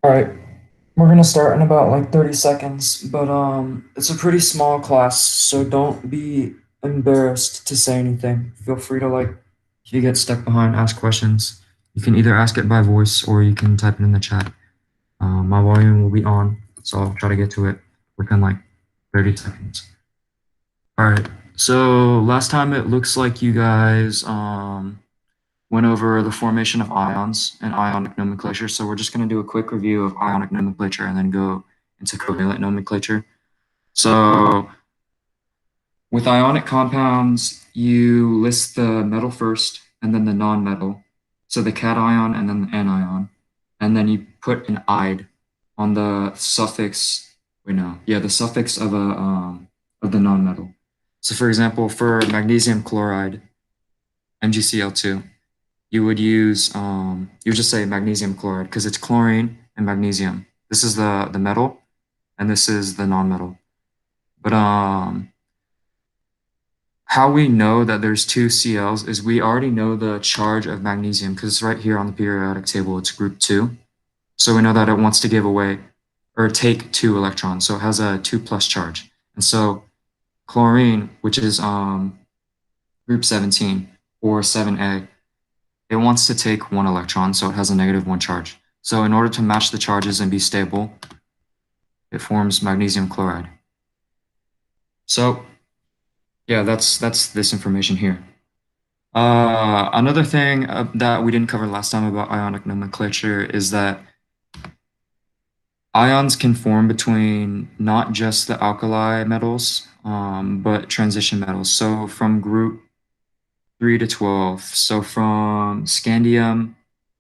All right, we're gonna start in about like 30 seconds, but it's a pretty small class, so don't be embarrassed to say anything. Feel free to like, if you get stuck behind, ask questions. You can either ask it by voice or you can type it in the chat. My volume will be on, so I'll try to get to it within like 30 seconds. All right, so last time it looks like you guys went over the formation of ions and ionic nomenclature. So we're just going to do a quick review of ionic nomenclature and then go into covalent nomenclature. So with ionic compounds, you list the metal first and then the non-metal. So the cation and then the anion. And then you put an "ide" on the suffix, the suffix of the non-metal. So for example, for magnesium chloride, MgCl2, you would use you would just say magnesium chloride because it's chlorine and magnesium. This is the metal and this is the non-metal. But how we know that there's two Cl's is we already know the charge of magnesium because it's right here on the periodic table. It's group 2. So we know that it wants to give away or take 2 electrons. So it has a 2+ charge. And so chlorine, which is group 17 or 7A, it wants to take 1 electron, so it has a -1 charge. So in order to match the charges and be stable, it forms magnesium chloride. So yeah, that's this information here. Another thing that we didn't cover last time about ionic nomenclature is that ions can form between not just the alkali metals, but transition metals. So from group 3 to 12, so from scandium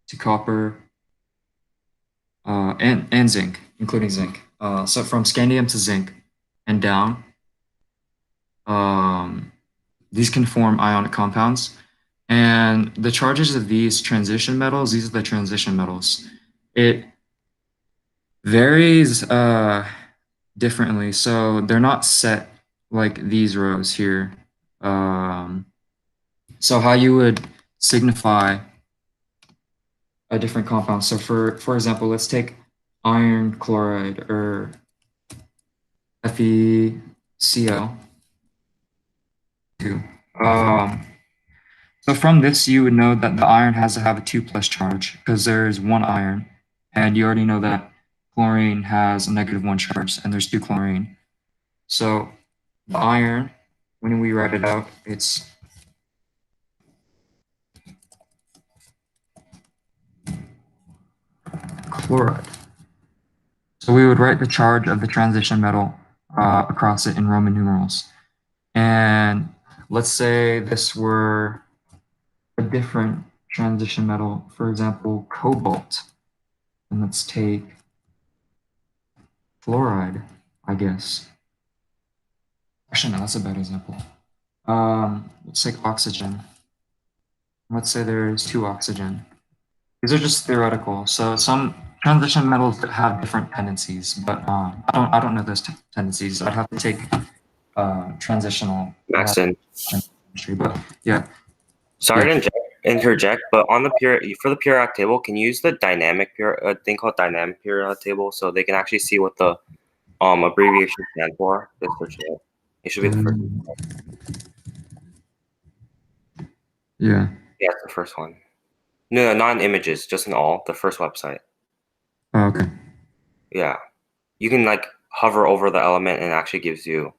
to copper, and zinc, including zinc. So from scandium to zinc and down, these can form ionic compounds. And the charges of these transition metals, these are the transition metals. It varies differently. So they're not set like these rows here. So how you would signify a different compound. So for example, let's take iron chloride or FeCl2. So from this, you would know that the iron has to have a 2+ charge because there's 1 iron, and you already know that chlorine has a -1 charge, and there's 2 chlorine. So the iron, when we write it out, it's chloride. So we would write the charge of the transition metal across it in Roman numerals. And let's say this were a different transition metal, for example, cobalt. And let's take fluoride, I guess. Actually, no, that's a better example. Let's take oxygen. Let's say there's 2 oxygen. These are just theoretical. So some transition metals have different tendencies, but I don't know those tendencies. I'd have to take transitional Maxon, chemistry, but yeah. sorry to interject, but on the for the periodic table, can you use the dynamic thing called dynamic periodic table so they can actually see what the abbreviation stands for? It should be the first. Yeah. Yeah, it's the first one. No, not in images, just in all. The first website. Oh, okay. Yeah, you can like hover over the element and it actually gives you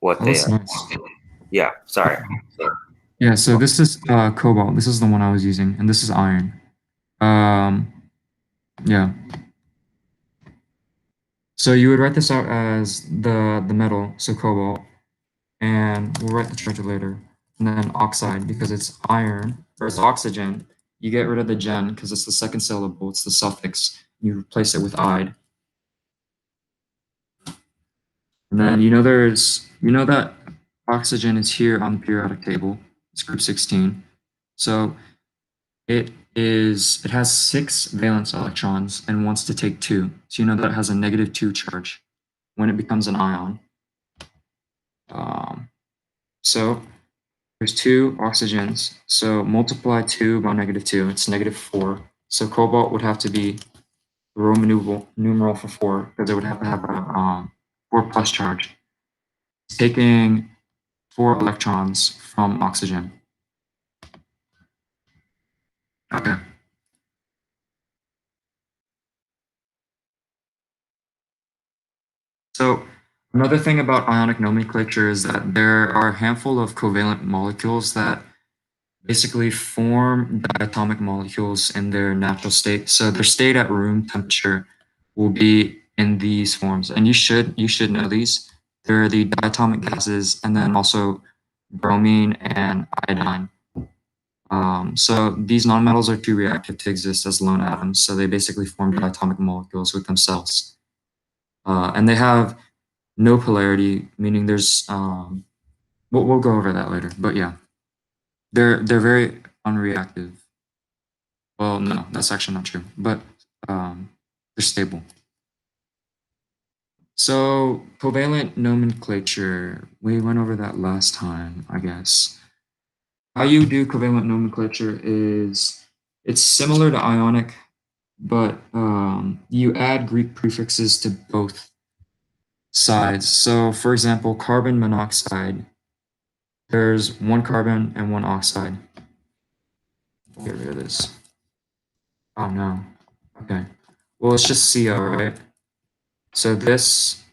what they That's are. nice. Yeah, sorry. Yeah, so this is cobalt. This is the one I was using, and this is iron. Yeah. So you would write this out as the metal, so cobalt, and we'll write the charge later. And then oxide, because it's iron, or it's oxygen, you get rid of the gen because it's the second syllable, it's the suffix. You replace it with "ide." And then you know that oxygen is here on the periodic table. It's group 16. So it has 6 valence electrons and wants to take 2. So you know that it has a -2 charge when it becomes an ion. So there's 2 oxygens. So multiply 2 by -2, it's -4. So cobalt would have to be Roman numeral for 4, because it would have to have a 4 plus charge. It's taking 4 electrons from oxygen. Okay. So another thing about ionic nomenclature is that there are a handful of covalent molecules that basically form diatomic molecules in their natural state. So their state at room temperature will be in these forms, and you should know these. They're the diatomic gases, and then also bromine and iodine. So these nonmetals are too reactive to exist as lone atoms, so they basically form diatomic molecules with themselves, and they have no polarity, meaning there's we'll go over that later. But yeah, they're very unreactive. Well, no, that's actually not true, but they're stable. So covalent nomenclature, we went over that last time, I guess. How you do covalent nomenclature is it's similar to ionic, but you add Greek prefixes to both sides. So for example, carbon monoxide, there's one carbon and one oxide. Get rid of this. Oh no. Okay. Well, it's just CO, right? So this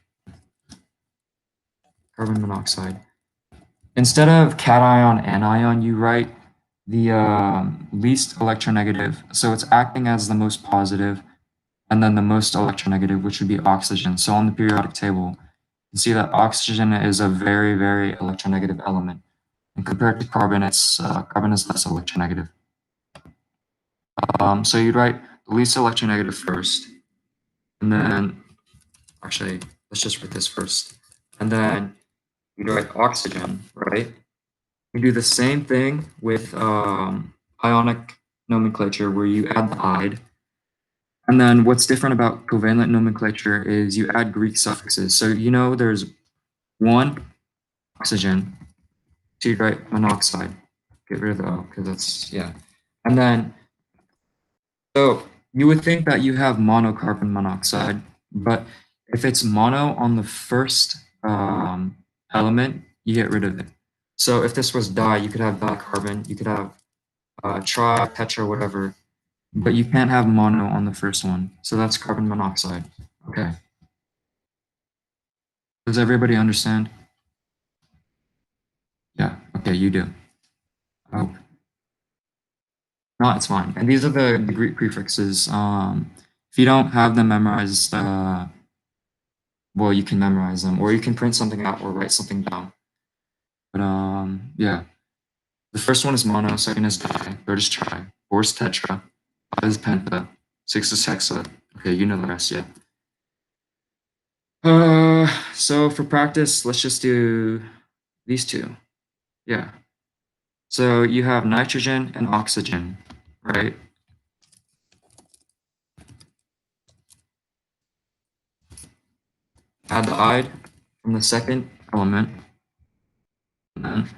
carbon monoxide. Instead of cation anion, you write the least electronegative. So it's acting as the most positive, and then the most electronegative, which would be oxygen. So on the periodic table, you see that oxygen is a very, very electronegative element. And compared to carbon, carbon is less electronegative. So you'd write the least electronegative first, and then actually, let's just write this first. And then you'd write oxygen, right? You do the same thing with ionic nomenclature where you add the "ide." And then what's different about covalent nomenclature is you add Greek suffixes. So you know there's one oxygen, so you write monoxide. Get rid of the O because that's, yeah. And then, so you would think that you have monocarbon monoxide, but if it's mono on the first element, you get rid of it. So if this was di, you could have dicarbon, you could have tri, tetra, whatever, but you can't have mono on the first one. So that's carbon monoxide. Okay. Does everybody understand? Yeah. Okay, you do. I hope. No, it's fine. And these are the Greek prefixes. If you don't have them memorized, well, you can memorize them, or you can print something out or write something down. But yeah. The first one is mono, second is di, third is tri, fourth is tetra, five is penta, six is hexa. Okay, you know the rest, yeah. So for practice, let's just do these two. Yeah. So you have nitrogen and oxygen, right? Add the "ide" from the second element, and then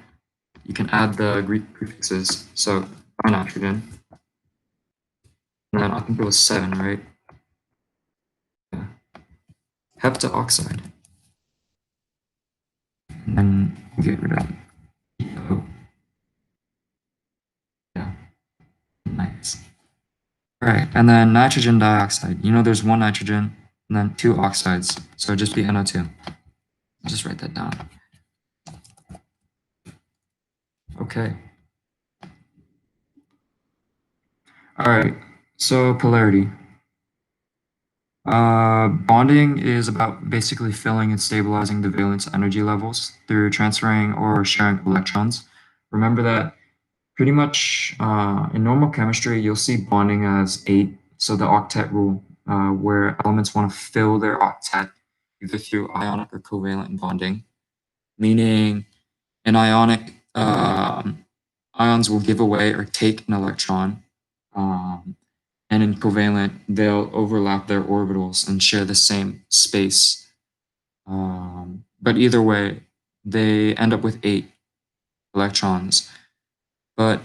you can add the Greek prefixes. So nitrogen, and then I think it was 7, right? Yeah. Heptaoxide, and then you get rid of O. Yeah, nice. All right, and then nitrogen dioxide. You know there's one nitrogen and then two oxides, so it'd just be NO2. I'll just write that down. Okay. All right, so polarity. Bonding is about basically filling and stabilizing the valence energy levels through transferring or sharing electrons. Remember that pretty much in normal chemistry, you'll see bonding as 8, so the octet rule, where elements want to fill their octet either through ionic or covalent bonding, meaning in ionic, ions will give away or take an electron. And in covalent, they'll overlap their orbitals and share the same space. But either way, they end up with 8 electrons. But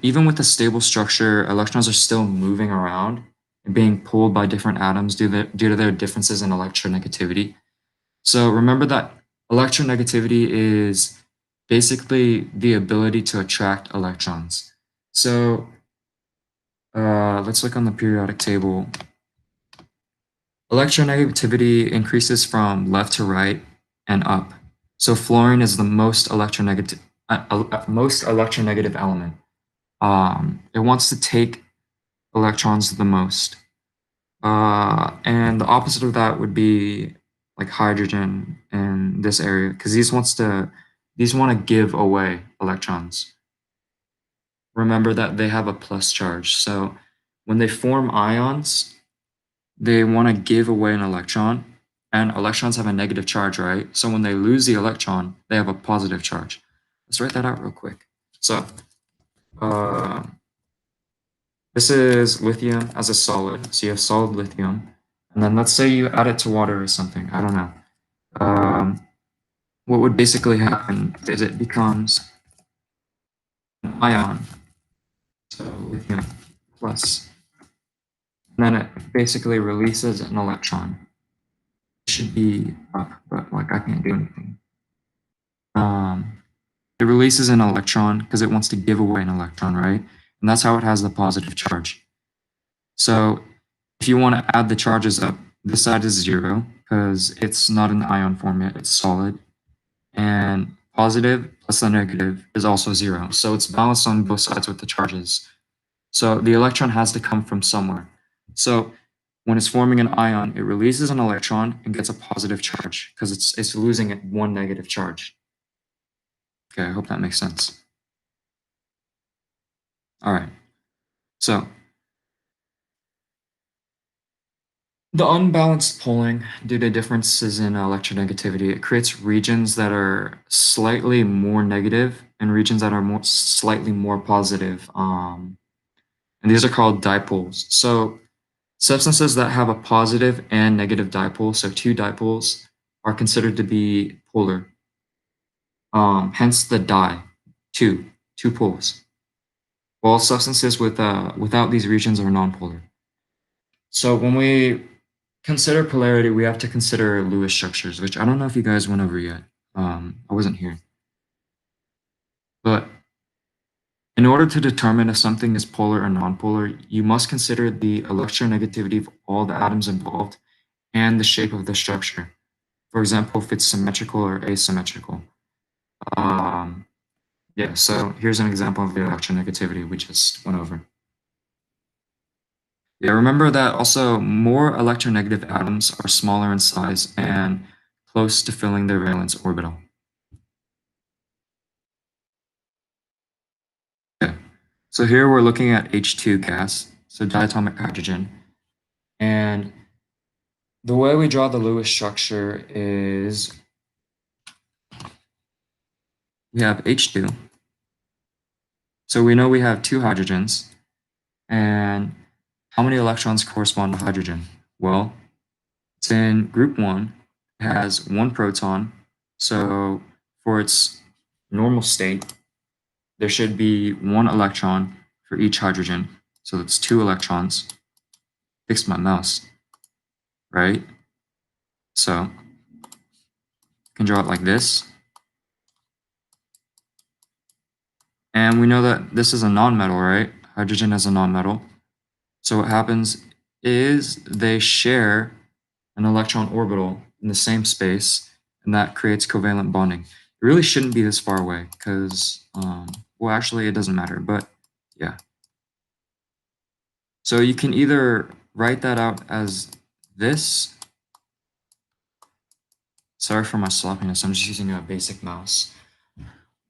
even with a stable structure, electrons are still moving around. being pulled by different atoms due to their differences in electronegativity. So remember that electronegativity is basically the ability to attract electrons. So let's look on the periodic table. Electronegativity increases from left to right and up. So fluorine is the most electronegative element. It wants to take electrons the most. And the opposite of that would be like hydrogen in this area, because these want to give away electrons. Remember that they have a plus charge. So when they form ions, they want to give away an electron, and electrons have a negative charge, right? So when they lose the electron, they have a positive charge. Let's write that out real quick. So uh, this is lithium as a solid. So you have solid lithium. And then let's say you add it to water or something. I don't know. What would basically happen is it becomes an ion. So lithium plus. And then it basically releases an electron. It should be up, but like I can't do anything. It releases an electron because it wants to give away an electron, right? And that's how it has the positive charge. So if you want to add the charges up, this side is 0 because it's not in the ion form yet, it's solid. And positive plus the negative is also 0. So it's balanced on both sides with the charges. So the electron has to come from somewhere. So when it's forming an ion, it releases an electron and gets a positive charge because it's losing one negative charge. Okay, I hope that makes sense. All right. So the unbalanced poling due to differences in electronegativity, it creates regions that are slightly more negative and regions that are slightly more positive. And these are called dipoles. So substances that have a positive and negative dipole, so two dipoles, are considered to be polar. Hence the two poles. While substances without these regions are nonpolar. So when we consider polarity, we have to consider Lewis structures, which I don't know if you guys went over yet. I wasn't here. But in order to determine if something is polar or nonpolar, you must consider the electronegativity of all the atoms involved and the shape of the structure. For example, if it's symmetrical or asymmetrical. Um, yeah, so here's an example of the electronegativity we just went over. Yeah, remember that also more electronegative atoms are smaller in size and close to filling their valence orbital. Okay, so here we're looking at H2 gas, so diatomic hydrogen. And the way we draw the Lewis structure is we have H2. So we know we have two hydrogens. And how many electrons correspond to hydrogen? Well, it's in group 1. It has one proton. So for its normal state, there should be one electron for each hydrogen. So that's 2 electrons. Fix my mouse, right? So you can draw it like this. And we know that this is a nonmetal, right? Hydrogen is a nonmetal. So what happens is they share an electron orbital in the same space, and that creates covalent bonding. It really shouldn't be this far away because, well, actually, it doesn't matter, but yeah. So you can either write that out as this. Sorry for my sloppiness. I'm just using a basic mouse.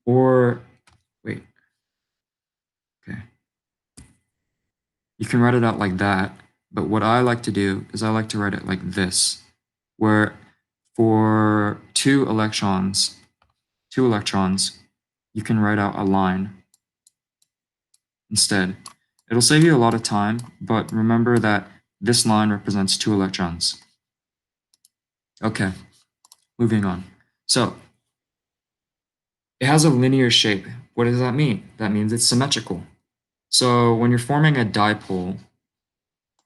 Or, wait. Okay. You can write it out like that. But what I like to do is I like to write it like this, where for two electrons, you can write out a line instead. It'll save you a lot of time, but remember that this line represents 2 electrons. Okay, moving on. So it has a linear shape. What does that mean? That means it's symmetrical. So when you're forming a dipole,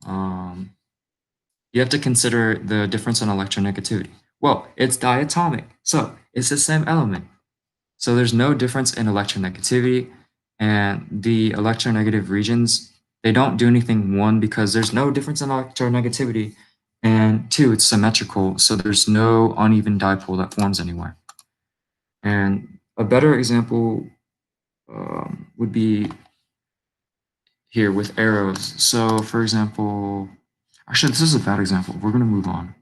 you have to consider the difference in electronegativity. Well, it's diatomic, so it's the same element. So there's no difference in electronegativity, and the electronegative regions, they don't do anything, one, because there's no difference in electronegativity, and two, it's symmetrical, so there's no uneven dipole that forms anywhere. And a better example would be here with arrows. So for example, actually, this is a bad example. We're going to move on.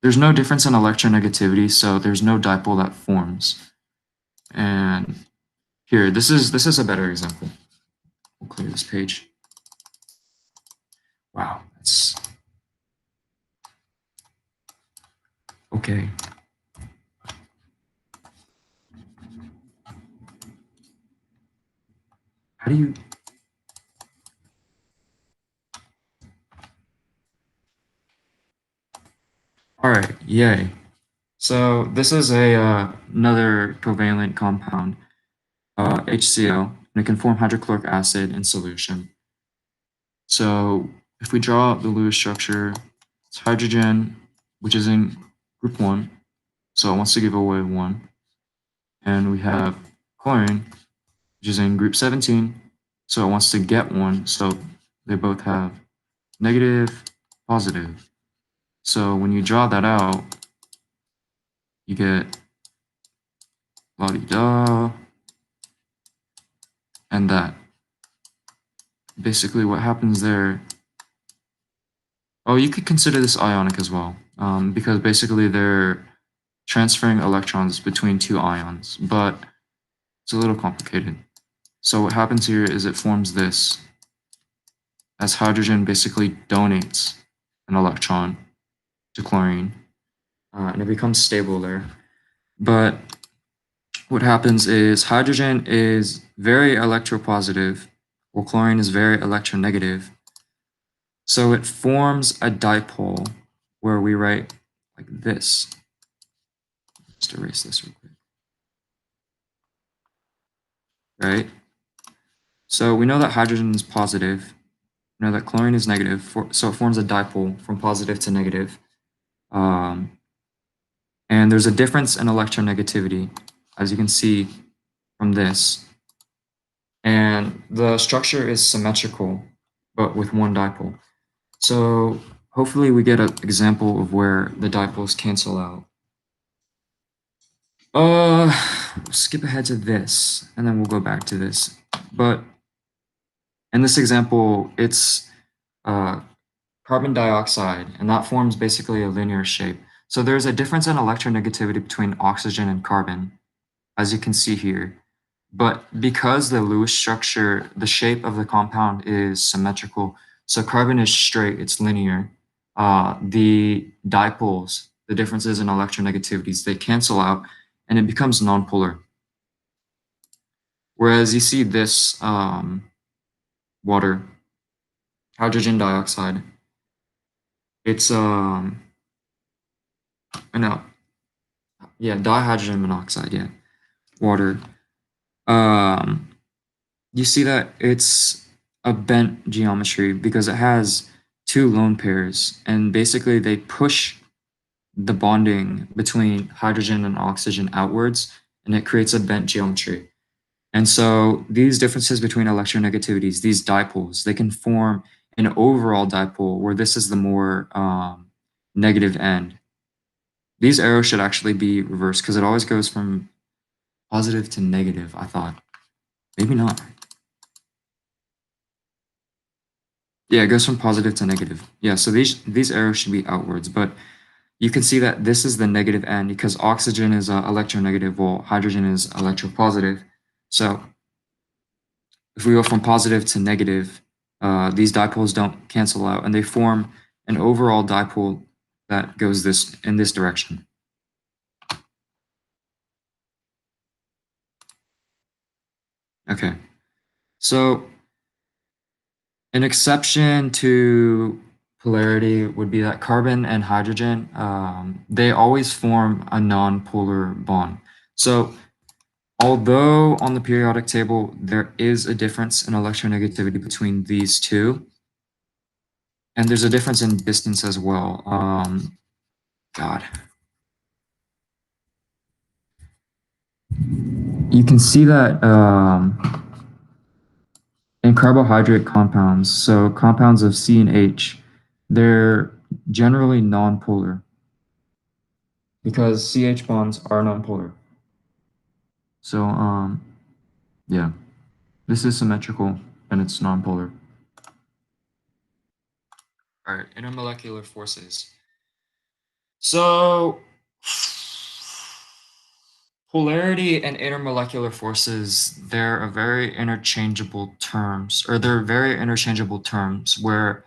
There's no difference in electronegativity, so there's no dipole that forms. And here, this is a better example. We'll clear this page. Wow, that's okay. How do you? All right, yay. So this is a another covalent compound, HCl, and it can form hydrochloric acid in solution. So if we draw up the Lewis structure, it's hydrogen, which is in group 1, so it wants to give away 1. And we have chlorine, which is in group 17, so it wants to get 1, so they both have negative, positive. So when you draw that out, you get la-di-da, and that. Basically what happens there, oh, you could consider this ionic as well, because basically they're transferring electrons between two ions, but it's a little complicated. So what happens here is it forms this, as hydrogen basically donates an electron to chlorine, and it becomes stable there. But what happens is hydrogen is very electropositive, while chlorine is very electronegative. So it forms a dipole where we write like this. Just erase this real quick. Right? So we know that hydrogen is positive. We know that chlorine is negative. So it forms a dipole from positive to negative. And there's a difference in electronegativity, as you can see from this. And the structure is symmetrical, but with one dipole. So hopefully we get an example of where the dipoles cancel out. Skip ahead to this, and then we'll go back to this. But in this example, it's carbon dioxide, and that forms basically a linear shape. So there's a difference in electronegativity between oxygen and carbon, as you can see here. But because the Lewis structure, the shape of the compound is symmetrical, so carbon is straight, it's linear. The dipoles, the differences in electronegativities, they cancel out, and it becomes nonpolar. Whereas you see this water, hydrogen dioxide, it's no, yeah, dihydrogen monoxide, yeah, water. Um, you see that it's a bent geometry because it has two lone pairs, and basically they push the bonding between hydrogen and oxygen outwards, and it creates a bent geometry. And so these differences between electronegativities, these dipoles, they can form an overall dipole where this is the more negative end. These arrows should actually be reversed because it always goes from positive to negative, I thought. Maybe not. Yeah, it goes from positive to negative. Yeah, so these arrows should be outwards, but you can see that this is the negative end because oxygen is electronegative while hydrogen is electropositive. So if we go from positive to negative, these dipoles don't cancel out and they form an overall dipole that goes in this direction. Okay, so an exception to polarity would be that carbon and hydrogen, they always form a non-polar bond. So although on the periodic table, there is a difference in electronegativity between these two, and there's a difference in distance as well. God, you can see that in carbohydrate compounds. So compounds of C and H, they're generally nonpolar because CH bonds are nonpolar. So yeah, this is symmetrical and it's nonpolar. All right, intermolecular forces. So polarity and intermolecular forces, they're a very interchangeable terms, or they're very interchangeable terms where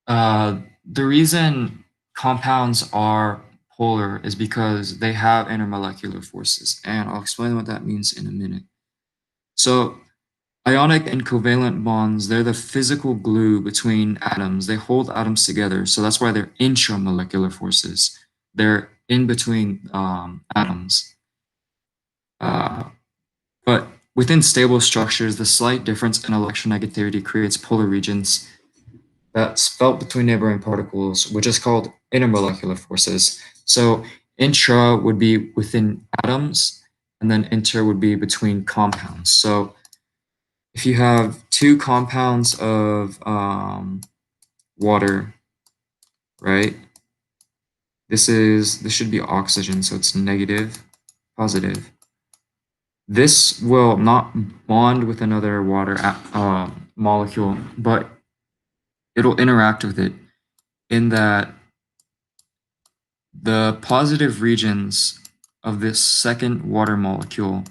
the reason compounds are polar is because they have intermolecular forces, and I'll explain what that means in a minute. So ionic and covalent bonds, they're the physical glue between atoms. They hold atoms together, so that's why they're intramolecular forces. They're in between atoms. Uh, But within stable structures, the slight difference in electronegativity creates polar regions that's felt between neighboring particles, which is called intermolecular forces. So intra would be within atoms, and then inter would be between compounds. So if you have two compounds of water, right? This should be oxygen, so it's negative, positive. This will not bond with another water molecule, but it'll interact with it in that the positive regions of this second water molecule,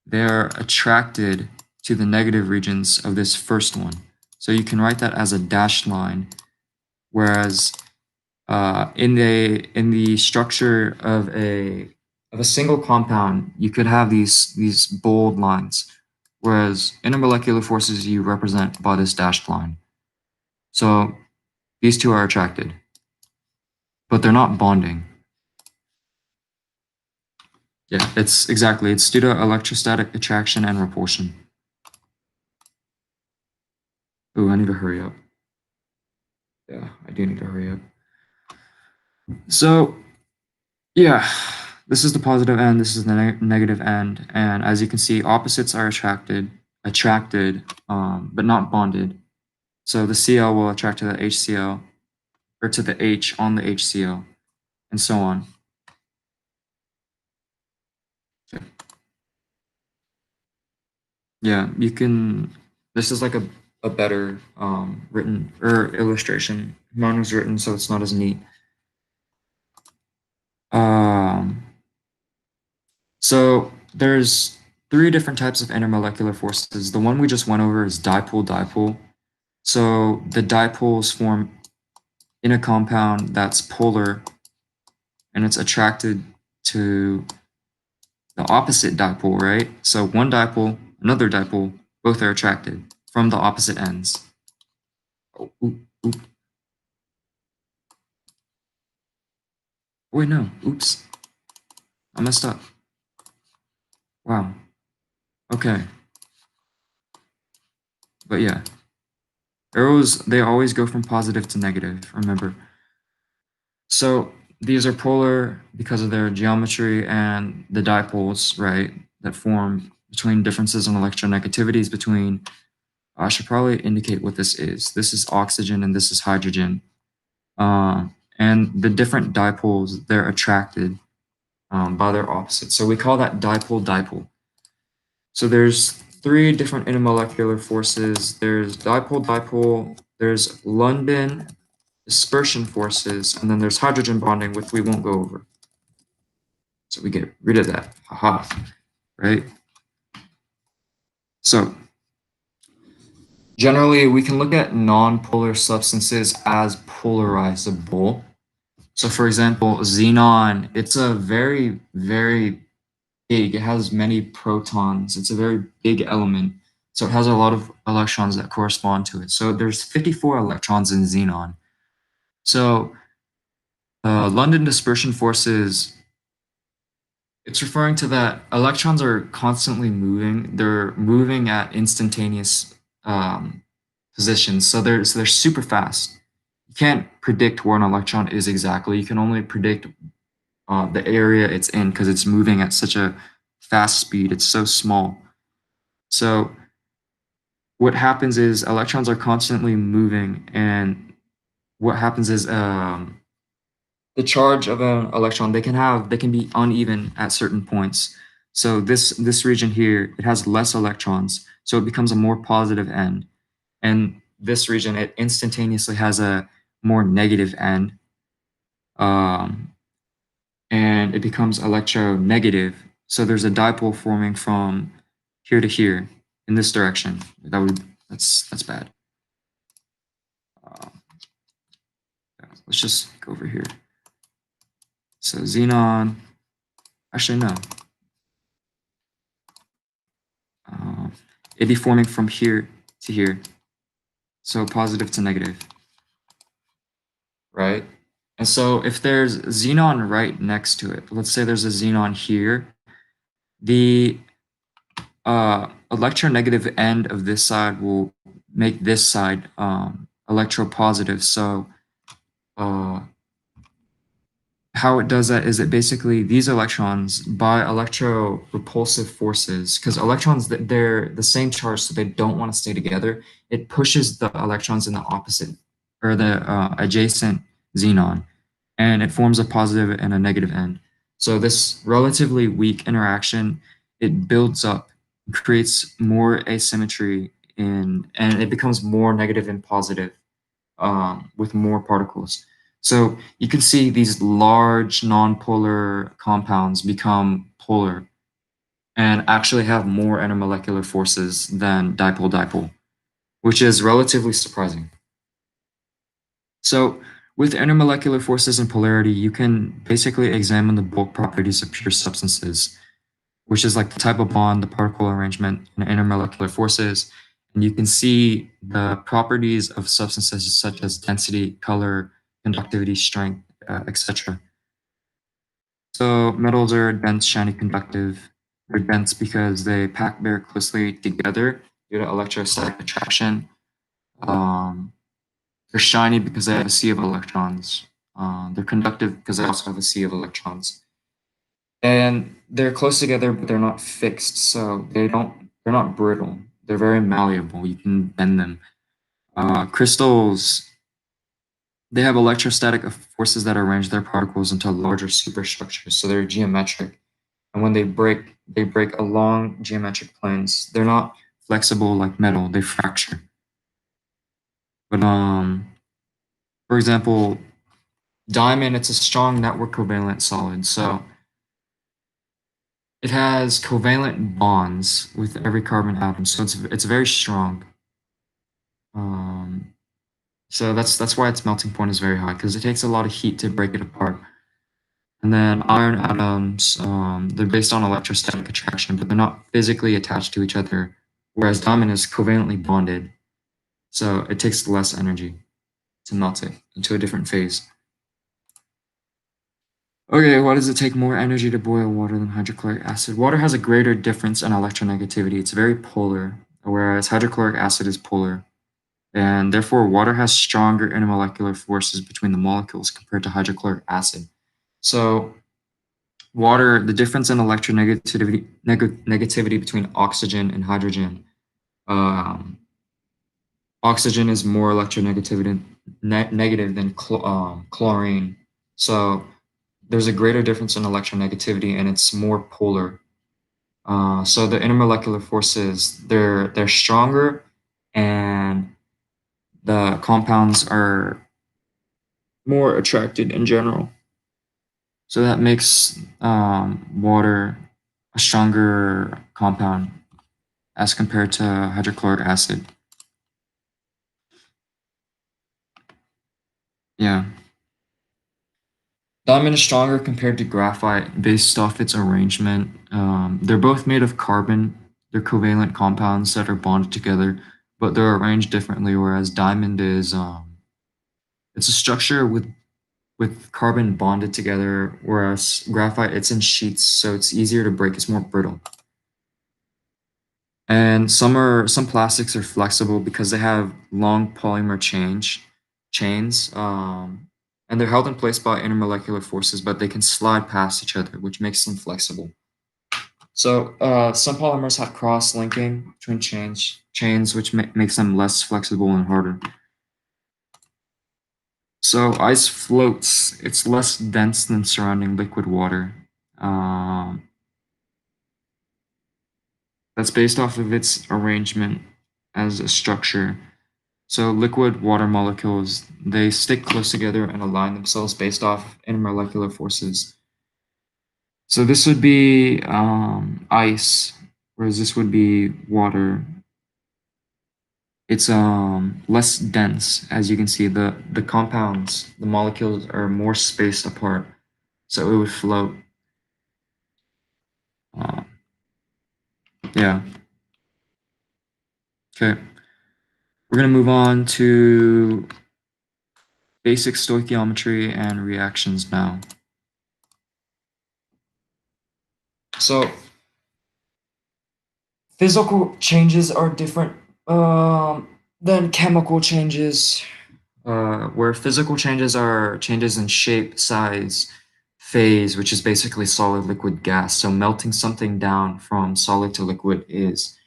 they're attracted to the negative regions of this first one. So you can write that as a dashed line, whereas in the structure of a single compound, you could have these bold lines, whereas intermolecular forces you represent by this dashed line. So these two are attracted, but they're not bonding. Yeah, it's due to electrostatic attraction and repulsion. Ooh, I need to hurry up. Yeah, I do need to hurry up. So yeah, this is the positive end, this is the negative end, and as you can see, opposites are attracted, but not bonded. So the Cl will attract to the HCl, or to the H on the HCl, and so on. Okay. Yeah, you can. This is like a better written or illustration. Mine was written, so it's not as neat. Um, so there's three different types of intermolecular forces. The one we just went over is dipole-dipole. So the dipoles form in a compound that's polar and it's attracted to the opposite dipole, right? So one dipole, another dipole, both are attracted from the opposite ends. Oh, oop, oop. Wait, no. Oops. I messed up. Wow. Okay. But yeah, arrows, they always go from positive to negative, remember. So these are polar because of their geometry and the dipoles, right, that form between differences in electronegativities between, I should probably indicate what this is. This is oxygen and this is hydrogen. And the different dipoles, they're attracted by their opposites. So we call that dipole-dipole. So there's three different intermolecular forces. There's dipole-dipole, there's London dispersion forces, and then there's hydrogen bonding, which we won't go over. So we get rid of that. Haha. Right? So generally, we can look at non-polar substances as polarizable. So for example, xenon, it's a very, very big, it has many protons. It's a very big element. So it has a lot of electrons that correspond to it. So there's 54 electrons in xenon. So London dispersion forces, it's referring to that electrons are constantly moving. They're moving at instantaneous positions. So they're super fast. You can't predict where an electron is exactly. You can only predict the area it's in because it's moving at such a fast speed. It's so small. So what happens is electrons are constantly moving, and what happens is the charge of an electron they can be uneven at certain points. So this region here it has less electrons, so it becomes a more positive end, and this region it instantaneously has a more negative end, um, and it becomes electronegative. So there's a dipole forming from here to here in this direction. That's bad. Uh, let's just go over here. So xenon, actually no, uh, it'd be forming from here to here. So positive to negative, right? And so if there's xenon right next to it, let's say there's a xenon here, the electronegative end of this side will make this side electropositive. So uh, how it does that is it basically these electrons by electropropulsive forces, because electrons they're the same charge, so they don't want to stay together. It pushes the electrons in the opposite or the adjacent xenon, and it forms a positive and a negative end. So this relatively weak interaction it builds up, creates more asymmetry in, and it becomes more negative and positive with more particles. So you can see these large nonpolar compounds become polar and actually have more intermolecular forces than dipole-dipole, which is relatively surprising. So with intermolecular forces and polarity, you can basically examine the bulk properties of pure substances, which is like the type of bond, the particle arrangement, and intermolecular forces. And you can see the properties of substances such as density, color, conductivity, strength, etc. So metals are dense, shiny, conductive. They're dense because they pack very closely together due to electrostatic attraction. Um, they're shiny because they have a sea of electrons. They're conductive because they also have a sea of electrons. And they're close together, but they're not fixed, so they're not brittle. They're very malleable. You can bend them. Crystals they have electrostatic forces that arrange their particles into larger superstructures, so they're geometric. And when they break along geometric planes. They're not flexible like metal. They fracture. But for example, diamond it's a strong network covalent solid, so it has covalent bonds with every carbon atom, so it's very strong. Um, so that's why its melting point is very high because it takes a lot of heat to break it apart. And then iron atoms, they're based on electrostatic attraction, but they're not physically attached to each other. Whereas diamond is covalently bonded, so it takes less energy to melt it into a different phase. Okay, why does it take more energy to boil water than hydrochloric acid? Water has a greater difference in electronegativity. It's very polar, whereas hydrochloric acid is polar. And therefore, water has stronger intermolecular forces between the molecules compared to hydrochloric acid. So, water, the difference in negativity between oxygen and hydrogen. Um, Oxygen is more electronegativity negative than chlorine. So, there's a greater difference in electronegativity, and it's more polar. So the intermolecular forces they're stronger, and the compounds are more attracted in general. So that makes water a stronger compound as compared to hydrochloric acid. Yeah. Diamond is stronger compared to graphite based off its arrangement. They're both made of carbon. They're covalent compounds that are bonded together, but they're arranged differently. Whereas diamond is it's a structure with carbon bonded together, whereas graphite it's in sheets, so it's easier to break. It's more brittle. And some plastics are flexible because they have long polymer chains, and they're held in place by intermolecular forces, but they can slide past each other, which makes them flexible. So some polymers have cross-linking between chains, which makes them less flexible and harder. So ice floats. It's less dense than surrounding liquid water. Um, that's based off of its arrangement as a structure. So liquid water molecules, they stick close together and align themselves based off intermolecular forces. So this would be ice, whereas this would be water. It's less dense, as you can see. The compounds, the molecules are more spaced apart, so it would float. Uh, yeah. Okay. We're gonna move on to basic stoichiometry and reactions now. So physical changes are different than chemical changes, where physical changes are changes in shape, size, phase, which is basically solid, liquid, gas. So melting something down from solid to liquid is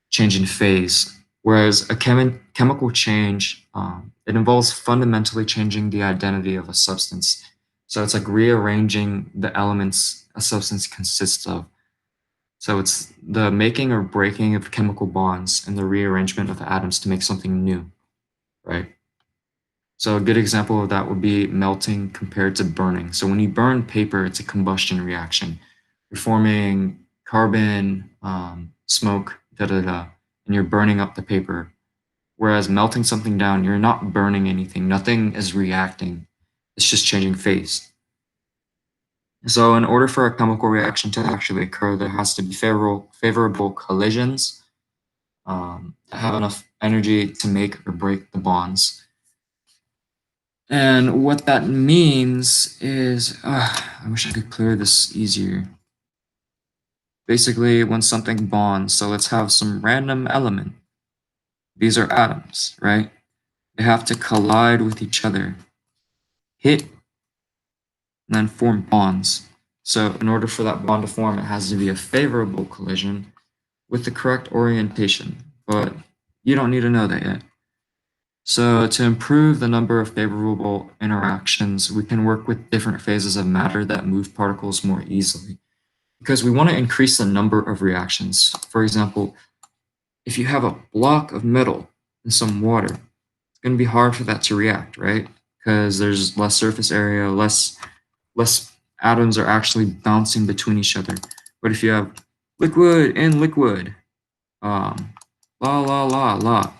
change in phase. Whereas a chemical change, it involves fundamentally changing the identity of a substance. So it's like rearranging the elements a substance consists of. So it's the making or breaking of chemical bonds and the rearrangement of atoms to make something new, right? So a good example of that would be melting compared to burning. So when you burn paper, it's a combustion reaction. You're forming carbon, smoke, da da da, and you're burning up the paper. Whereas melting something down, you're not burning anything. Nothing is reacting. It's just changing phase. So in order for a chemical reaction to actually occur, there has to be favorable collisions that have enough energy to make or break the bonds. And what that means is, I wish I could clear this easier. Basically, when something bonds, so let's have some random element. These are atoms, right? They have to collide with each other, hit, and then form bonds. So in order for that bond to form, it has to be a favorable collision with the correct orientation. But you don't need to know that yet. So to improve the number of favorable interactions, we can work with different phases of matter that move particles more easily because we want to increase the number of reactions. For example, if you have a block of metal and some water, it's going to be hard for that to react, right? Because there's less surface area, less atoms are actually bouncing between each other. But if you have liquid and liquid, um, la la la la,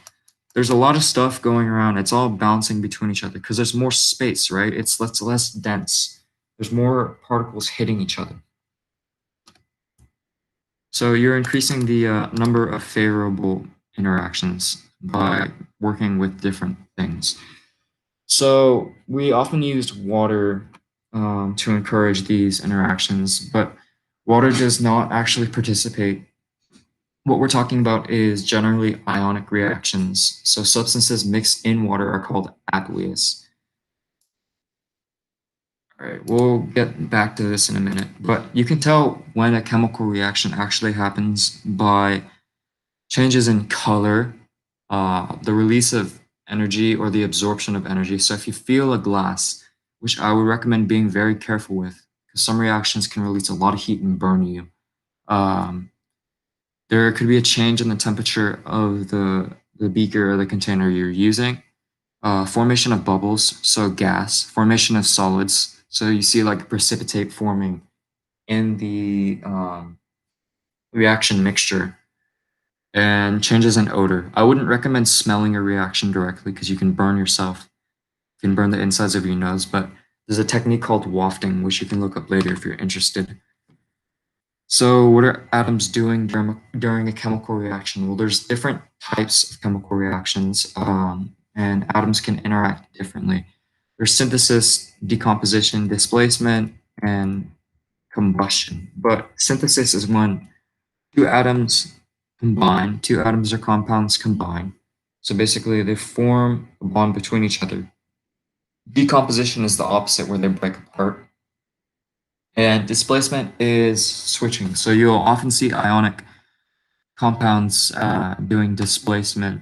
there's a lot of stuff going around. It's all bouncing between each other because there's more space, right? It's less dense. There's more particles hitting each other. So you're increasing the number of favorable interactions by working with different things. So we often use water to encourage these interactions, but water does not actually participate. What we're talking about is generally ionic reactions. So substances mixed in water are called aqueous. All right, we'll get back to this in a minute, but you can tell when a chemical reaction actually happens by changes in color, the release of energy, or the absorption of energy. So if you feel a glass, which I would recommend being very careful with, because some reactions can release a lot of heat and burn you. Um, there could be a change in the temperature of the beaker or the container you're using. Formation of bubbles, so gas. Formation of solids, so you see like precipitate forming in the reaction mixture. And changes in odor. I wouldn't recommend smelling a reaction directly because you can burn yourself. You can burn the insides of your nose, but there's a technique called wafting, which you can look up later if you're interested. So, what are atoms doing during a chemical reaction? Well, there's different types of chemical reactions, and atoms can interact differently. There's synthesis, decomposition, displacement, and combustion. But synthesis is when two atoms combine, two atoms or compounds combine. So basically, they form a bond between each other. Decomposition is the opposite, where they break apart. And displacement is switching. So you'll often see ionic compounds doing displacement.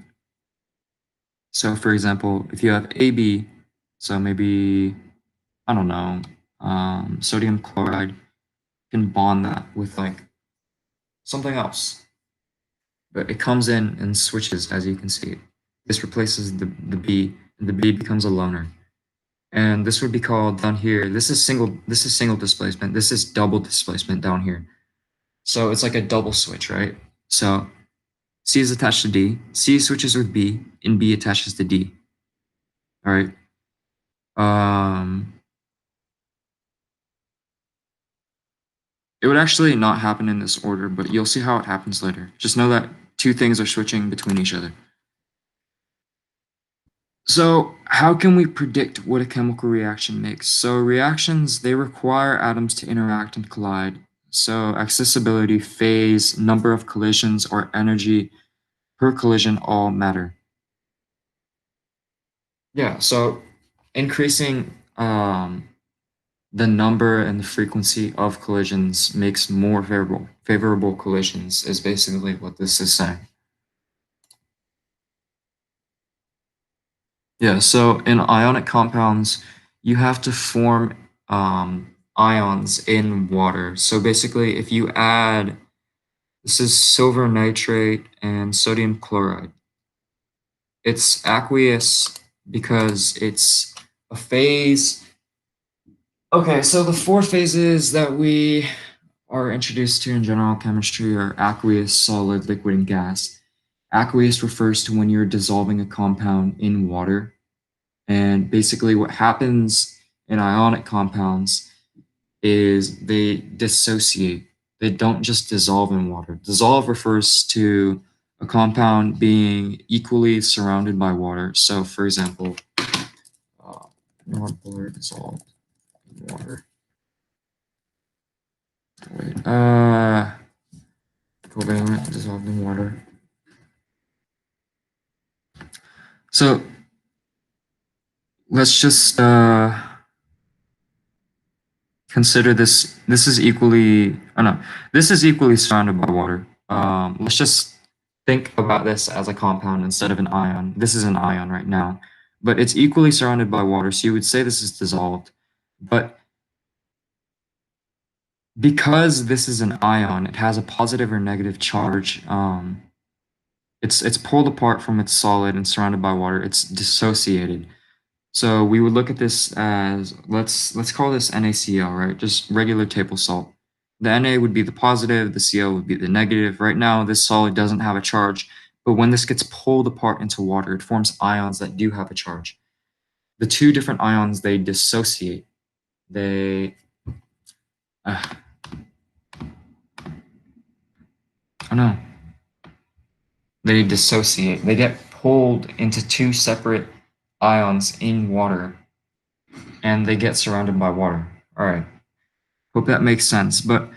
So, for example, if you have AB, so maybe, I don't know, sodium chloride, can bond that with like something else. But it comes in and switches, as you can see. This replaces the B, and the B becomes a loner. And this would be called down here. This is single displacement. This is double displacement down here. So it's like a double switch, right? So C is attached to D, C switches with B, and B attaches to D. All right. Um, it would actually not happen in this order, but you'll see how it happens later. Just know that two things are switching between each other. So, how can we predict what a chemical reaction makes? So, reactions, they require atoms to interact and collide. So, accessibility, phase, number of collisions, or energy per collision all matter. Yeah, so increasing the number and the frequency of collisions makes more favorable collisions is basically what this is saying. Yeah, so in ionic compounds, you have to form ions in water. So basically, if you add, this is silver nitrate and sodium chloride. It's aqueous because it's a phase. Okay, so the four phases that we are introduced to in general chemistry are aqueous, solid, liquid, and gas. Aqueous refers to when you're dissolving a compound in water. And basically, what happens in ionic compounds is they dissociate. They don't just dissolve in water. Dissolve refers to a compound being equally surrounded by water. So, for example, nonpolar dissolved in water. Wait, covalent dissolved in water. So let's just consider this. This is equally, oh no, this is equally surrounded by water. Let's just think about this as a compound instead of an ion. This is an ion right now, but it's equally surrounded by water. So you would say this is dissolved, but because this is an ion, it has a positive or negative charge. It's pulled apart from its solid and surrounded by water. It's dissociated. So we would look at this as, let's call this NaCl, right? Just regular table salt. The Na would be the positive, the Cl would be the negative. Right now, this solid doesn't have a charge, but when this gets pulled apart into water, it forms ions that do have a charge. The two different ions, they dissociate. They, oh no, they dissociate. They get pulled into two separate ions in water, and they get surrounded by water. All right, hope that makes sense. But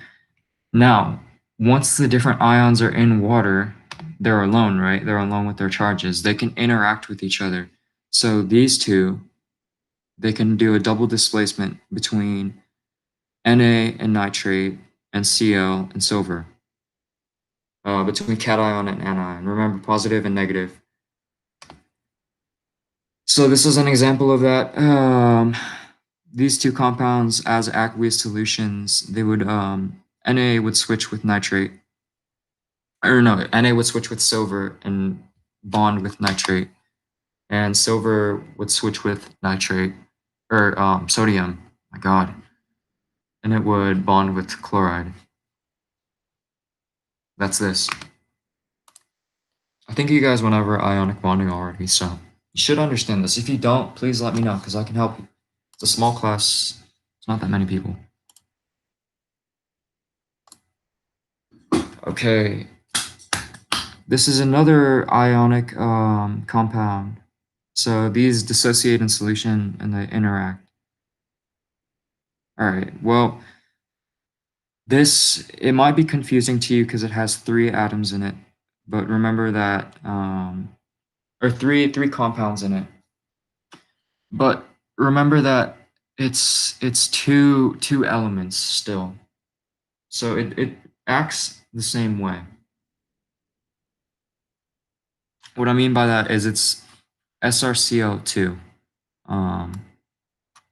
now, once the different ions are in water, they're alone, right? They're alone with their charges. They can interact with each other. So these two, they can do a double displacement between Na and nitrate and Cl and silver, between cation and anion. Remember, positive and negative. So this is an example of that. These two compounds as aqueous solutions, they would, Na would switch with nitrate, or no, Na would switch with silver and bond with nitrate, and silver would switch with nitrate, or sodium, my God, and it would bond with chloride. That's this. I think you guys went over ionic bonding already, so you should understand this. If you don't, please let me know, because I can help you. It's a small class. It's not that many people. Okay. This is another ionic compound. So these dissociate in solution and they interact. All right. Well, it might be confusing to you because it has three atoms in it. but remember that or three compounds in it. But remember that it's two elements still. So it acts the same way. What I mean by that is it's SrCl2. Um,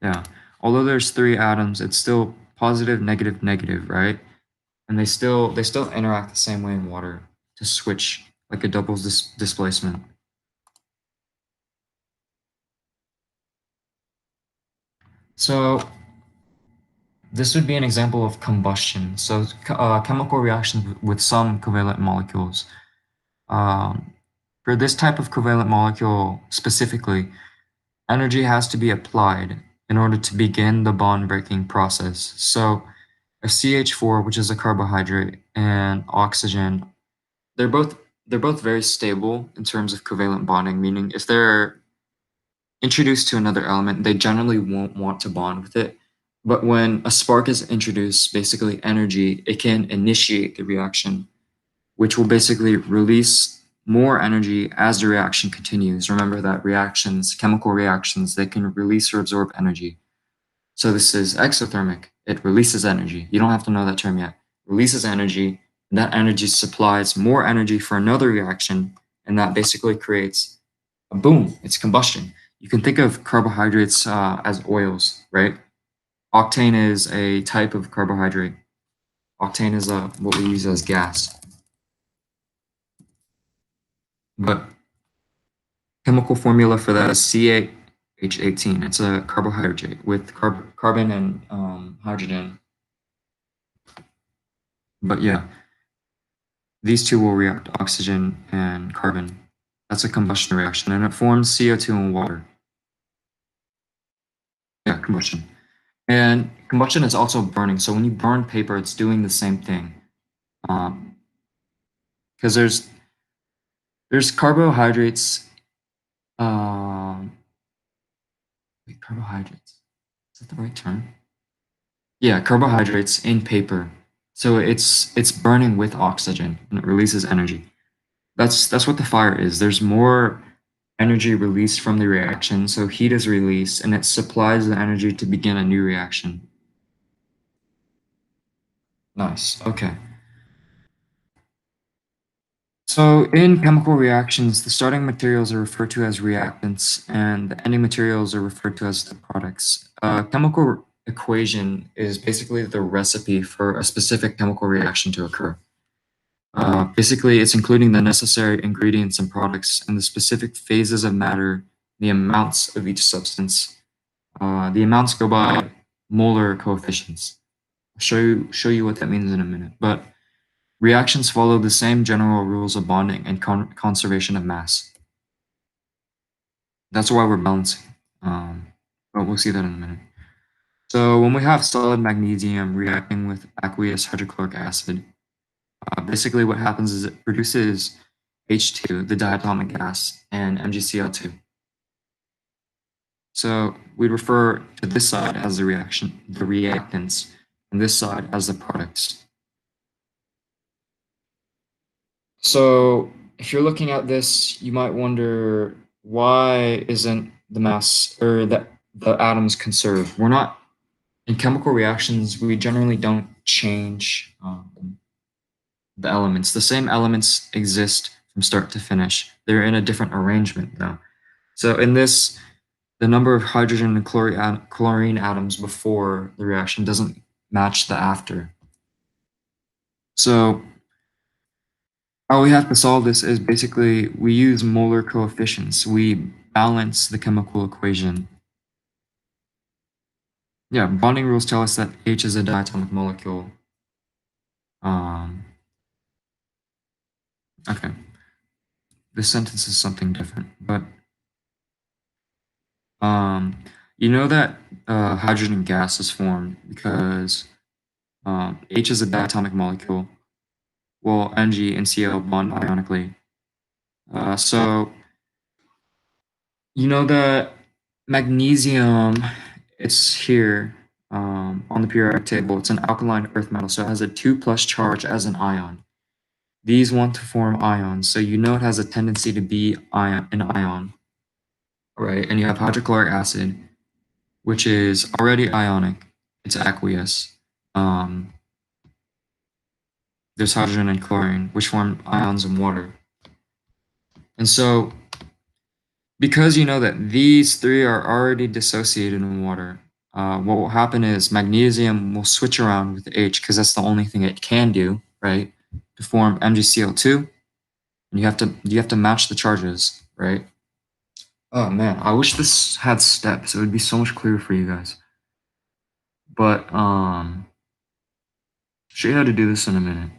yeah. Although there's three atoms, it's still positive, negative, negative, right? And they still interact the same way in water to switch like a double displacement. So this would be an example of combustion. So chemical reactions with some covalent molecules. Um, for this type of covalent molecule specifically, energy has to be applied in order to begin the bond breaking process. So a CH4, which is a carbohydrate, and oxygen, they're both they're both very stable in terms of covalent bonding, meaning if they're introduced to another element, they generally won't want to bond with it. But when a spark is introduced, basically energy, it can initiate the reaction, which will basically release more energy as the reaction continues. Remember that reactions, chemical reactions, they can release or absorb energy. So this is exothermic. It releases energy. You don't have to know that term yet. Releases energy, and that energy supplies more energy for another reaction, and that basically creates a boom. It's combustion. You can think of carbohydrates as oils, right? Octane is a type of carbohydrate. Octane is what we use as gas. But chemical formula for that is CaH18. It's a carbohydrate with carbon and hydrogen. But yeah, these two will react oxygen and carbon. That's a combustion reaction, and it forms CO2 and water. Yeah, combustion. And combustion is also burning. So when you burn paper, it's doing the same thing. Because there's carbohydrates. Um, wait, carbohydrates. Is that the right term? Yeah, carbohydrates in paper. So it's burning with oxygen and it releases energy. That's what the fire is. There's more energy released from the reaction, so heat is released and it supplies the energy to begin a new reaction. Nice. Okay. So in chemical reactions, the starting materials are referred to as reactants and the ending materials are referred to as the products. A chemical equation is basically the recipe for a specific chemical reaction to occur. Basically, it's including the necessary ingredients and products and the specific phases of matter, the amounts of each substance. The amounts go by molar coefficients. I'll show you what that means in a minute. But reactions follow the same general rules of bonding and conservation of mass. That's why we're balancing. But we'll see that in a minute. So when we have solid magnesium reacting with aqueous hydrochloric acid, basically what happens is it produces H2, the diatomic gas, and MgCl2. So we'd refer to this side as the reaction, the reactants, and this side as the products. So if you're looking at this, you might wonder why isn't the mass or the atoms conserved? We're not in chemical reactions. We generally don't change the elements. The same elements exist from start to finish. They're in a different arrangement though. So in this, the number of hydrogen and chlorine atoms before the reaction doesn't match the after. So how we have to solve this is basically we use molar coefficients. We balance the chemical equation. Yeah, bonding rules tell us that H is a diatomic molecule. Okay, this sentence is something different, but um, you know that hydrogen gas is formed because H is a diatomic molecule, while Ng and Cl bond ionically. So you know that magnesium, it's here on the periodic table. It's an alkaline earth metal, so it has a 2+ charge as an ion. these want to form ions. So you know it has a tendency to be an ion, right? And you have hydrochloric acid, which is already ionic. It's aqueous. Um, there's hydrogen and chlorine, which form ions in water. And so, because you know that these three are already dissociated in water, what will happen is magnesium will switch around with H because that's the only thing it can do, right? To form MgCl2, and you have to match the charges, right? Oh man, I wish this had steps. It would be so much clearer for you guys. But show you how to do this in a minute.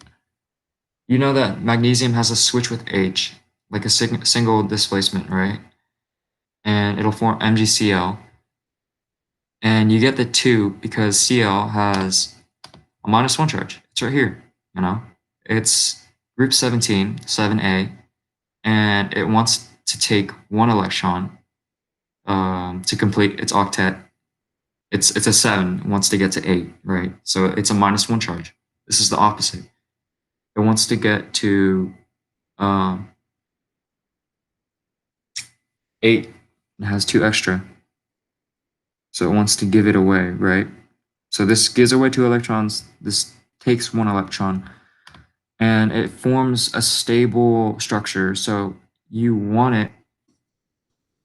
You know that magnesium has a switch with H, like a single displacement, right? And it'll form MgCl. And you get the 2 because Cl has a -1 charge. It's right here, you know? It's group 17, 7a, and it wants to take 1 electron to complete its octet. It's a 7, it wants to get to 8, right? So it's a -1 charge. This is the opposite. It wants to get to um, 8. It has 2 extra. So it wants to give it away, right? So this gives away 2 electrons. This takes 1 electron. And it forms a stable structure. So you want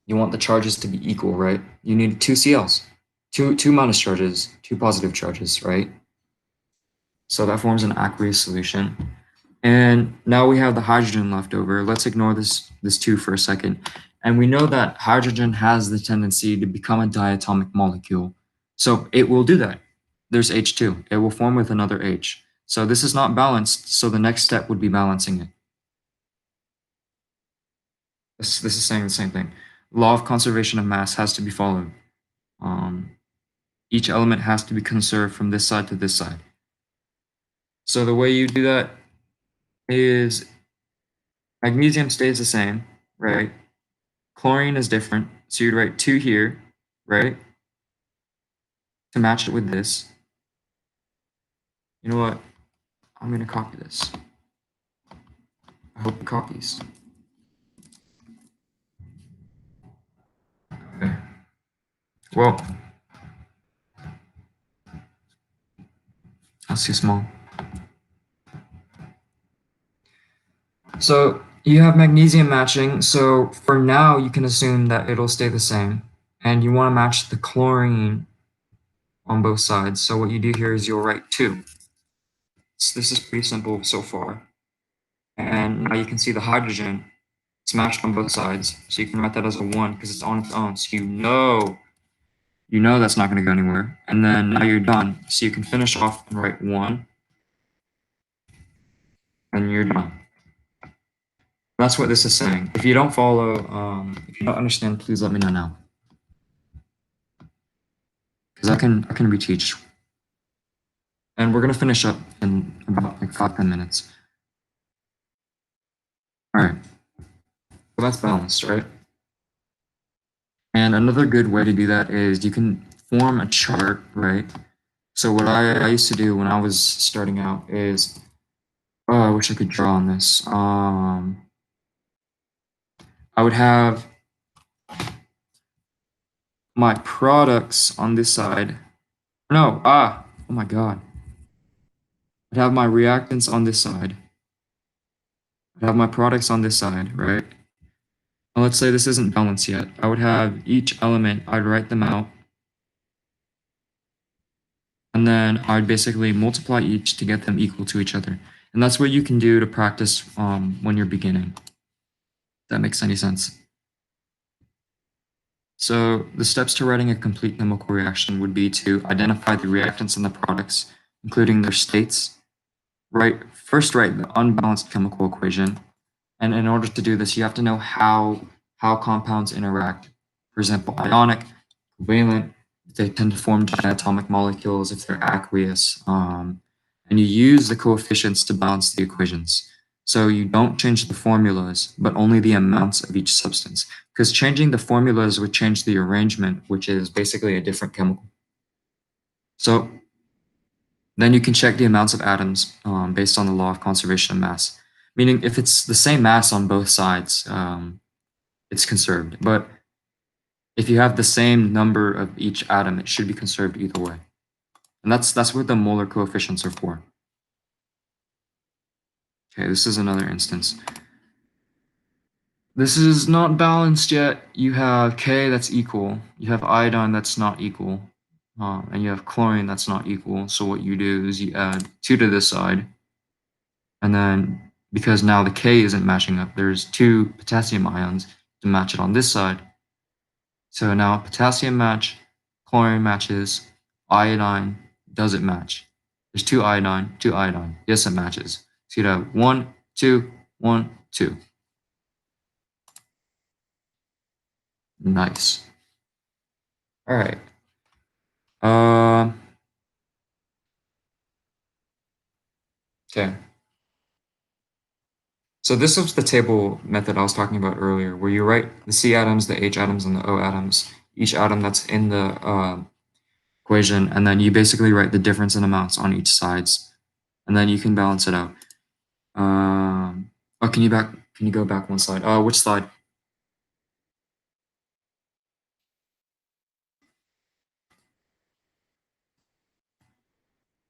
the charges to be equal, right? You need 2 CLs, two minus charges, 2 positive charges, right? So that forms an aqueous solution. And now we have the hydrogen left over. Let's ignore this 2 for a second. And we know that hydrogen has the tendency to become a diatomic molecule. So it will do that. There's H2. It will form with another H. So this is not balanced, so the next step would be balancing it. This is saying the same thing. Law of conservation of mass has to be followed. Each element has to be conserved from this side to this side. So the way you do that is magnesium stays the same, right? Chlorine is different. So you'd write 2 here, right? To match it with this. You know what? I'm going to copy this. I hope it copies. Okay. Well, that's too small. So you have magnesium matching. So for now, you can assume that it'll stay the same. And you want to match the chlorine on both sides. So what you do here is you'll write 2. So this is pretty simple so far. And now you can see the hydrogen. It's matched on both sides. So you can write that as a 1 because it's on its own. So you know that's not going to go anywhere. And then now you're done. So you can finish off and write 1, and you're done. That's what this is saying. If you don't follow, if you don't understand, please let me know now. Because I can reteach. And we're going to finish up in about like 5-10 minutes. All right. So that's balanced, right? And another good way to do that is you can form a chart, right? So what I used to do when I was starting out is, oh, I wish I could draw on this. I would have my products on this side. No, oh my God. I'd have my reactants on this side. I'd have my products on this side, right? Now let's say this isn't balanced yet. I would have each element, I'd write them out. And then I'd basically multiply each to get them equal to each other. And that's what you can do to practice when you're beginning. If that makes any sense. So the steps to writing a complete chemical reaction would be to identify the reactants and the products, including their states. First write the unbalanced chemical equation. And in order to do this, you have to know how compounds interact. For example, ionic, covalent, they tend to form diatomic molecules if they're aqueous. And you use the coefficients to balance the equations. So you don't change the formulas, but only the amounts of each substance. Because changing the formulas would change the arrangement, which is basically a different chemical. So then you can check the amounts of atoms based on the law of conservation of mass. meaning if it's the same mass on both sides, it's conserved. But if you have the same number of each atom, it should be conserved either way. And that's what the molar coefficients are for. Okay, this is another instance. This is not balanced yet. You have K that's equal. You have iodine that's not equal. And you have chlorine that's not equal. So what you do is you add 2 to this side. And then because now the K isn't matching up, there's 2 potassium ions to match it on this side. So now potassium match, chlorine matches, iodine doesn't match. There's 2 iodine, 2 iodine. Yes, it matches. So you'd have 1, 2, 1, 2. Nice. All right. Okay. So this is the table method I was talking about earlier, where you write the C atoms, the H atoms, and the O atoms, each atom that's in the equation, and then you basically write the difference in amounts on each sides, and then you can balance it out. Oh, can you go back one slide? Which slide?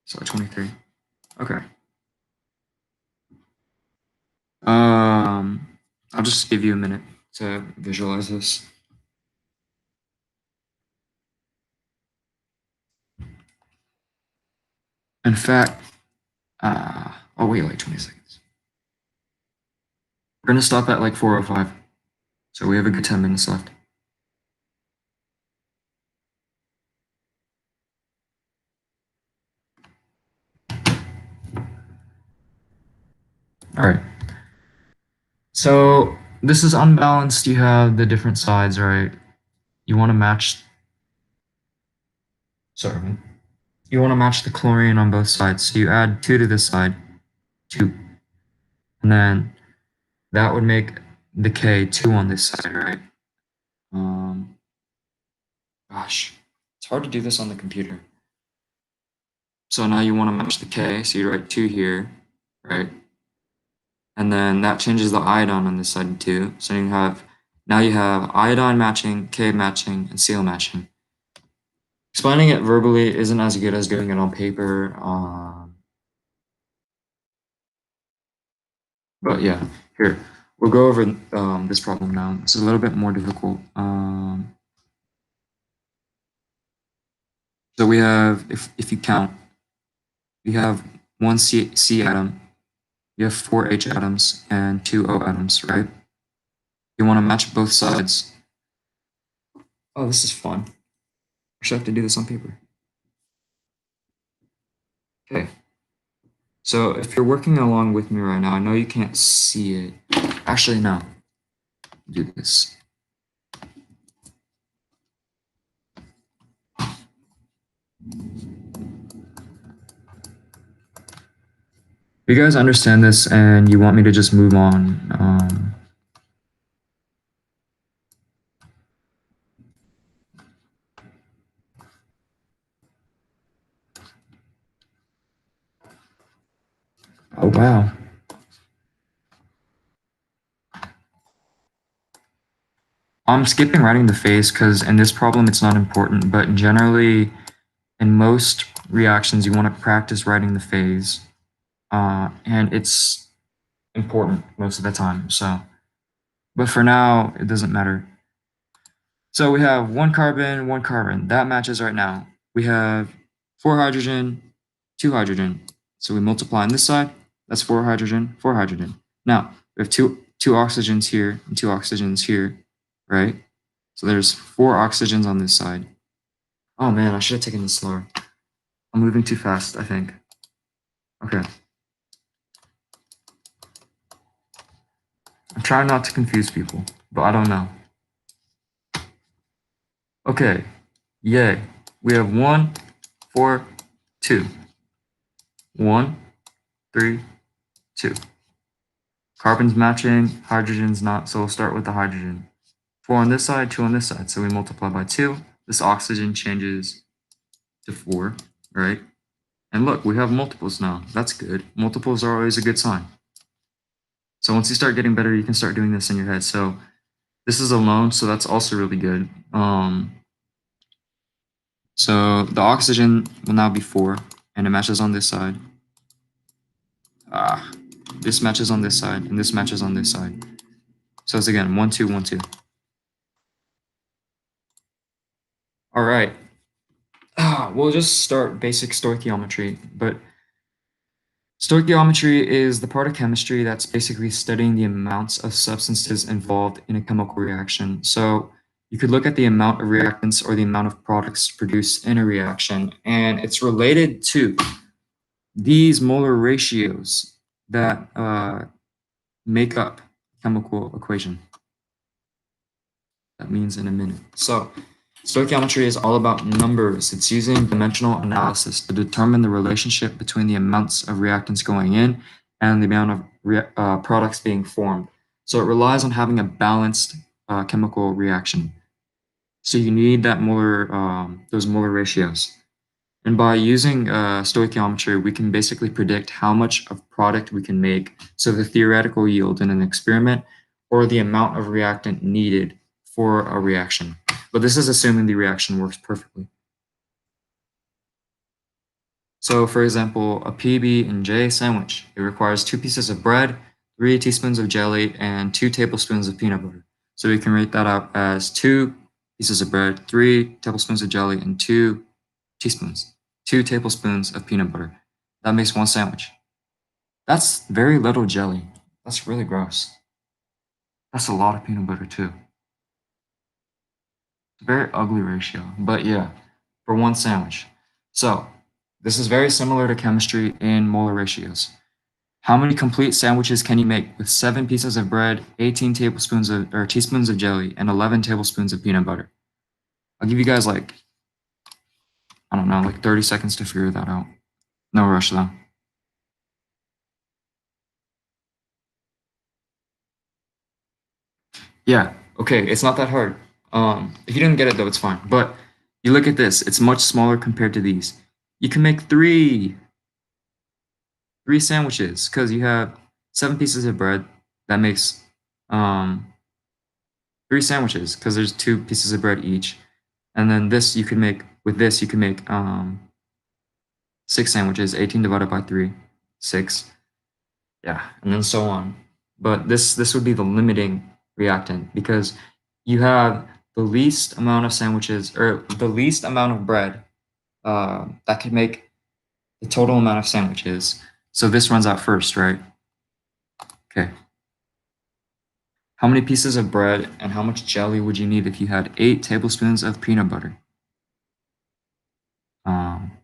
Slide 23. Okay. I'll just give you a minute to visualize this. In fact, I'll wait like 20 seconds. We're gonna stop at like 4:05, so we have a good 10 minutes left. All right. So this is unbalanced. You have the different sides, right? You want to match. Sorry. You want to match the chlorine on both sides. So you add 2 to this side, 2, and then that would make the K 2 on this side, right? Um, Gosh, it's hard to do this on the computer. So now you want to match the K, so you write 2 here, right? And then that changes the iodine on this side too. So now you have iodine matching, K matching, and Cl matching. Explaining it verbally isn't as good as doing it on paper. But yeah, here, we'll go over this problem now. It's a little bit more difficult. So we have, if you count, you have one C atom, you have 4 H atoms, and 2 O atoms, right? You want to match both sides. Oh, this is fun. I should have to do this on paper. Okay. So if you're working along with me right now, I know you can't see it. Actually, no. Do this. You guys understand this and you want me to just move on. Oh, wow. I'm skipping writing the phase because in this problem it's not important, but generally in most reactions you want to practice writing the phase, and it's important most of the time. So, but for now it doesn't matter. So we have one carbon, that matches right now. We have 4 hydrogen, 2 hydrogen. So we multiply on this side, that's 4 hydrogen, 4 hydrogen. Now we have two oxygens here and 2 oxygens here, right? So there's 4 oxygens on this side. Oh man, I should have taken this slower. I'm moving too fast, I think. Okay. I'm trying not to confuse people, but I don't know. Okay. Yay. We have 1, 4, 2. 1, 3, 2. Carbon's matching, hydrogen's not, so we'll start with the hydrogen. 4 on this side, 2 on this side, so we multiply by 2. This oxygen changes to 4, right? And look, we have multiples now. That's good. Multiples are always a good sign. So once you start getting better, you can start doing this in your head. So this is alone, so that's also really good. So the oxygen will now be 4, and it matches on this side. Ah, this matches on this side, and this matches on this side. So it's again 1, 2, 1, 2. All right. We'll just start basic stoichiometry, but stoichiometry is the part of chemistry that's basically studying the amounts of substances involved in a chemical reaction. So you could look at the amount of reactants or the amount of products produced in a reaction, and it's related to these molar ratios that make up chemical equation. That means in a minute. So stoichiometry is all about numbers. It's using dimensional analysis to determine the relationship between the amounts of reactants going in and the amount of products being formed. So it relies on having a balanced chemical reaction. So you need that those molar ratios. And by using stoichiometry, we can basically predict how much of product we can make, so the theoretical yield in an experiment, or the amount of reactant needed for a reaction. But this is assuming the reaction works perfectly. So for example, a PB&J sandwich, it requires 2 pieces of bread, 3 teaspoons of jelly, and 2 tablespoons of peanut butter. So we can rate that out as 2 pieces of bread, 3 tablespoons of jelly, and 2 teaspoons, 2 tablespoons of peanut butter. That makes 1 sandwich. That's very little jelly. That's really gross. That's a lot of peanut butter too. It's a very ugly ratio, but yeah, for 1 sandwich. So this is very similar to chemistry in molar ratios. How many complete sandwiches can you make with 7 pieces of bread, 18 tablespoons of or teaspoons of jelly, and 11 tablespoons of peanut butter? I'll give you guys like, I don't know, like 30 seconds to figure that out. No rush though. Yeah, okay, it's not that hard. If you didn't get it though, it's fine. But you look at this, it's much smaller compared to these. You can make three sandwiches because you have 7 pieces of bread. That makes um 3 sandwiches because there's 2 pieces of bread each. And then this you can make with this you can make 6 sandwiches, 18 divided by 3, 6. Yeah, and then so on. But this would be the limiting reactant because you have the least amount of sandwiches or the least amount of bread that could make the total amount of sandwiches. So this runs out first, right? Okay. How many pieces of bread and how much jelly would you need if you had 8 tablespoons of peanut butter? Um,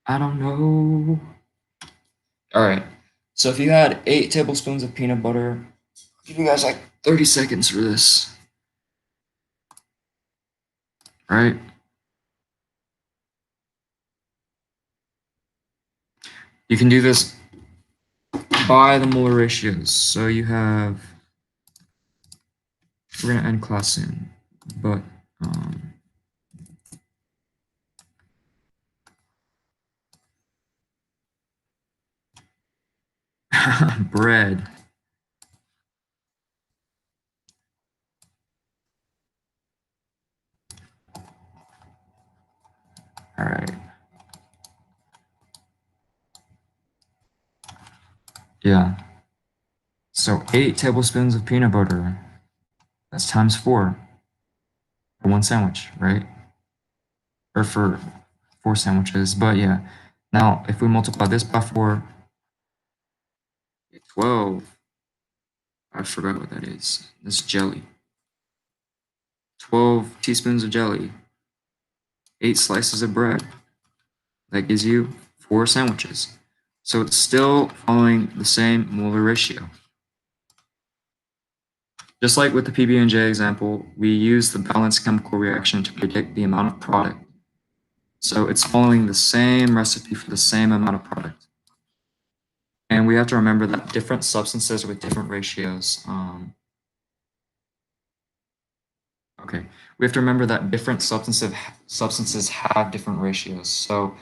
I don't know. All right. So if you had 8 tablespoons of peanut butter, I'll give you guys like 30 seconds for this, right? You can do this by the molar ratios. So you have, we're going to end class soon, but bread. All right. Yeah. So 8 tablespoons of peanut butter. That's times 4 for 1 sandwich, right? Or for 4 sandwiches. But yeah. Now, if we multiply this by 4, 12. I forgot what that is. That's jelly. 12 teaspoons of jelly. 8 slices of bread. That gives you 4 sandwiches. So it's still following the same molar ratio. Just like with the PB&J example, we use the balanced chemical reaction to predict the amount of product. So it's following the same recipe for the same amount of product. And we have to remember that different substances with different ratios. Okay, we have to remember that different substances have different ratios. So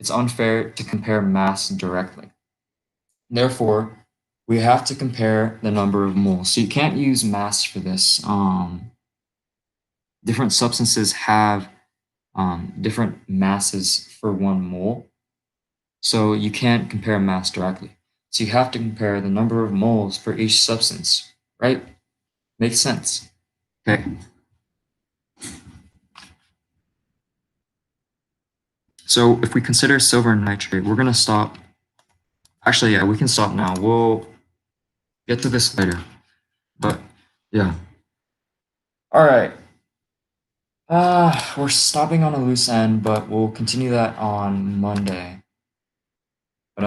it's unfair to compare mass directly. Therefore, we have to compare the number of moles. So you can't use mass for this. Different substances have different masses for 1 mole. So you can't compare mass directly. So you have to compare the number of moles for each substance, right? Makes sense. Okay. So if we consider silver nitrate, we're going to stop. Actually, yeah, we can stop now. We'll get to this later. But yeah. All right. We're stopping on a loose end, but we'll continue that on Monday. But